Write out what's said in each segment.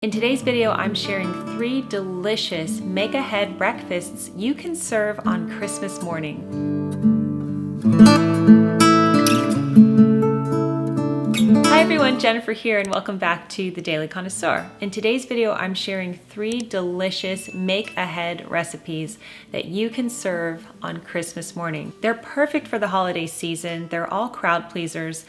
In today's video, I'm sharing 3 delicious make-ahead breakfasts you can serve on Christmas morning. Hi everyone, Jennifer here and welcome back to The Daily Connoisseur. In today's video, I'm sharing 3 delicious make-ahead recipes that you can serve on Christmas morning. They're perfect for the holiday season, they're all crowd pleasers,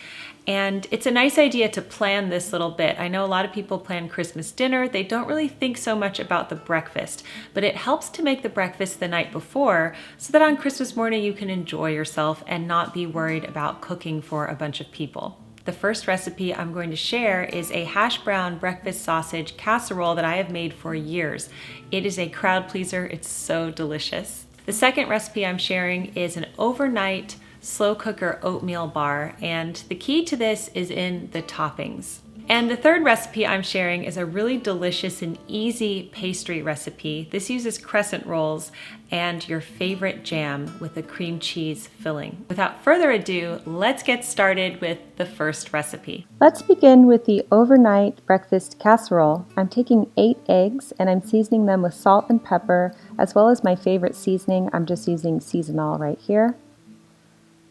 and it's a nice idea to plan this little bit. I know a lot of people plan Christmas dinner. They don't really think so much about the breakfast, but it helps to make the breakfast the night before so that on Christmas morning you can enjoy yourself and not be worried about cooking for a bunch of people. The first recipe I'm going to share is a hash brown breakfast sausage casserole that I have made for years. It is a crowd pleaser. It's so delicious. The second recipe I'm sharing is an overnight slow cooker oatmeal bar, and the key to this is in the toppings. And the third recipe I'm sharing is a really delicious and easy pastry recipe. This uses crescent rolls and your favorite jam with a cream cheese filling. Without further ado, let's get started with the first recipe. Let's begin with the overnight breakfast casserole. I'm taking 8 eggs and I'm seasoning them with salt and pepper, as well as my favorite seasoning. I'm just using Seasonal right here.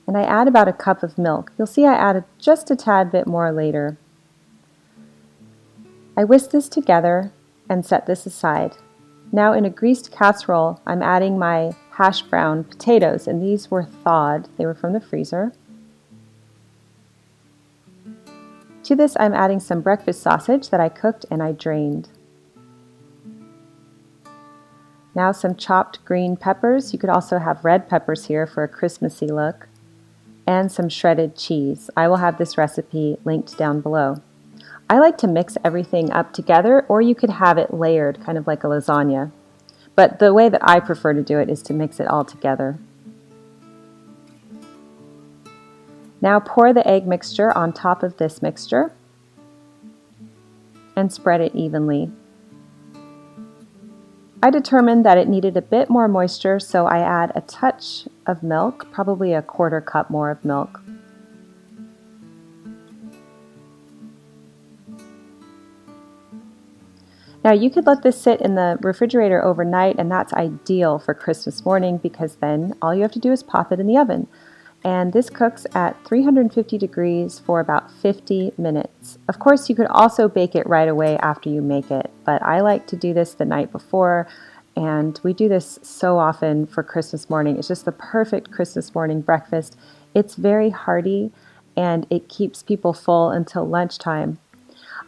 And I add about a cup of milk. You'll see I added just a tad bit more later. I whisk this together and set this aside. Now in a greased casserole, I'm adding my hash brown potatoes, and these were thawed. They were from the freezer. To this, I'm adding some breakfast sausage that I cooked and I drained. Now some chopped green peppers. You could also have red peppers here for a Christmassy look. And some shredded cheese. I will have this recipe linked down below. I like to mix everything up together, or you could have it layered, kind of like a lasagna. But the way that I prefer to do it is to mix it all together. Now pour the egg mixture on top of this mixture and spread it evenly. I determined that it needed a bit more moisture, so I add a touch of milk, probably a 1/4 cup more of milk. Now you could let this sit in the refrigerator overnight, and that's ideal for Christmas morning because then all you have to do is pop it in the oven. And this cooks at 350 degrees for about 50 minutes. Of course, you could also bake it right away after you make it, but I like to do this the night before, and we do this so often for Christmas morning. It's just the perfect Christmas morning breakfast. It's very hearty, and it keeps people full until lunchtime.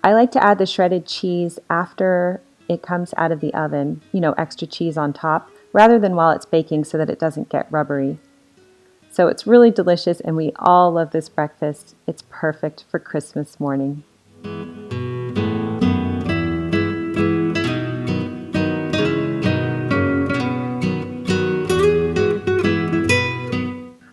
I like to add the shredded cheese after it comes out of the oven, extra cheese on top, rather than while it's baking so that it doesn't get rubbery. So it's really delicious and we all love this breakfast. It's perfect for Christmas morning.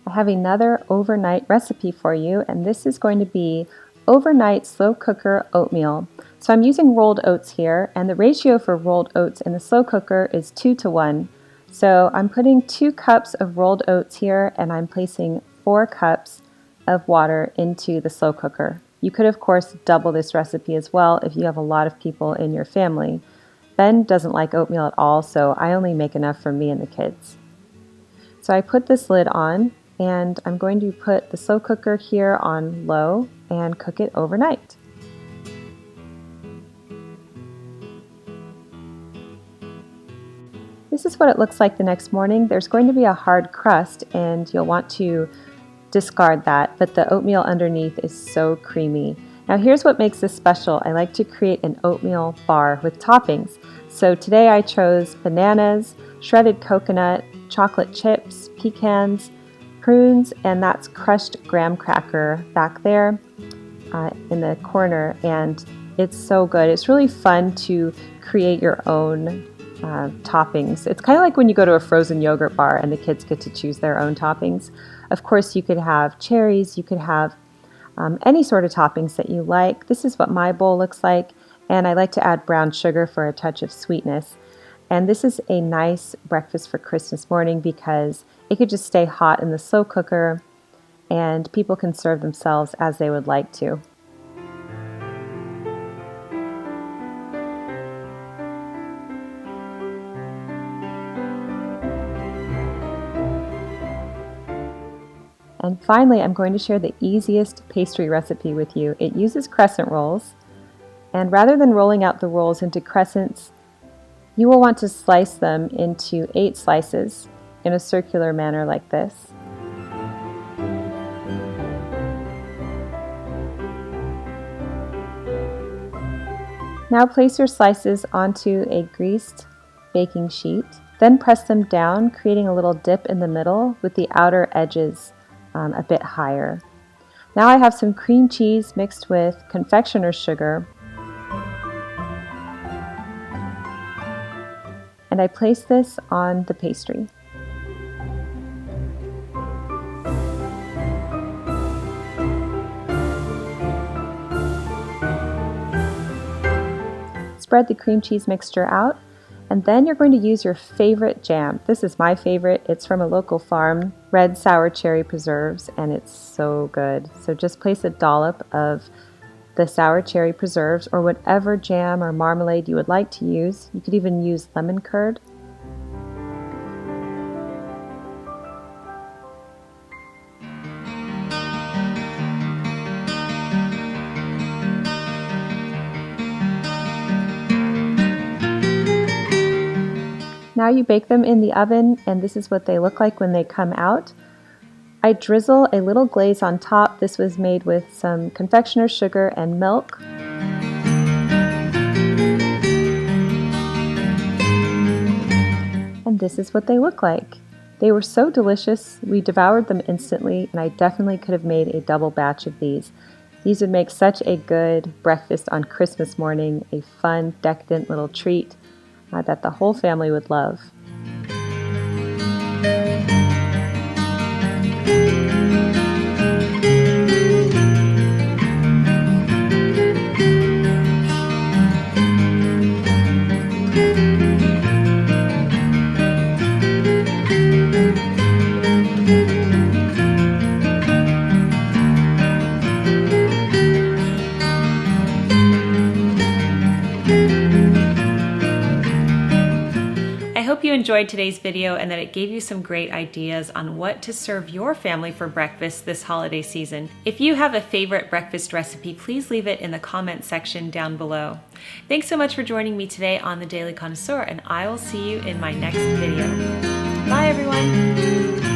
I have another overnight recipe for you, and this is going to be overnight slow cooker oatmeal. So I'm using rolled oats here, and the ratio for rolled oats in the slow cooker is 2:1. So I'm putting 2 cups of rolled oats here, and I'm placing 4 cups of water into the slow cooker. You could, of course, double this recipe as well if you have a lot of people in your family. Ben doesn't like oatmeal at all, so I only make enough for me and the kids. So I put this lid on, and I'm going to put the slow cooker here on low and cook it overnight. This is what it looks like the next morning. There's going to be a hard crust and you'll want to discard that, but the oatmeal underneath is so creamy. Now here's what makes this special. I like to create an oatmeal bar with toppings. So today I chose bananas, shredded coconut, chocolate chips, pecans, prunes, and that's crushed graham cracker back there in the corner, and it's so good. It's really fun to create your own toppings. It's kind of like when you go to a frozen yogurt bar and the kids get to choose their own toppings. Of course, you could have cherries, you could have any sort of toppings that you like. This is what my bowl looks like, and I like to add brown sugar for a touch of sweetness. And this is a nice breakfast for Christmas morning because it could just stay hot in the slow cooker and people can serve themselves as they would like to. And finally, I'm going to share the easiest pastry recipe with you. It uses crescent rolls, and rather than rolling out the rolls into crescents, you will want to slice them into 8 slices in a circular manner like this. Now place your slices onto a greased baking sheet. Then press them down, creating a little dip in the middle with the outer edges a bit higher. Now I have some cream cheese mixed with confectioner's sugar, and I place this on the pastry. Spread the cream cheese mixture out, and then you're going to use your favorite jam. This is my favorite. It's from a local farm, red sour cherry preserves, and it's so good. So just place a dollop of the sour cherry preserves or whatever jam or marmalade you would like to use. You could even use lemon curd. Now you bake them in the oven, and this is what they look like when they come out. I drizzle a little glaze on top. This was made with some confectioner's sugar and milk. And this is what they look like. They were so delicious, we devoured them instantly, and I definitely could have made a double batch of these. These would make such a good breakfast on Christmas morning, a fun, decadent little treat that the whole family would love. I hope you enjoyed today's video and that it gave you some great ideas on what to serve your family for breakfast this holiday season. If you have a favorite breakfast recipe, please leave it in the comment section down below. Thanks so much for joining me today on The Daily Connoisseur, and I will see you in my next video. Bye everyone!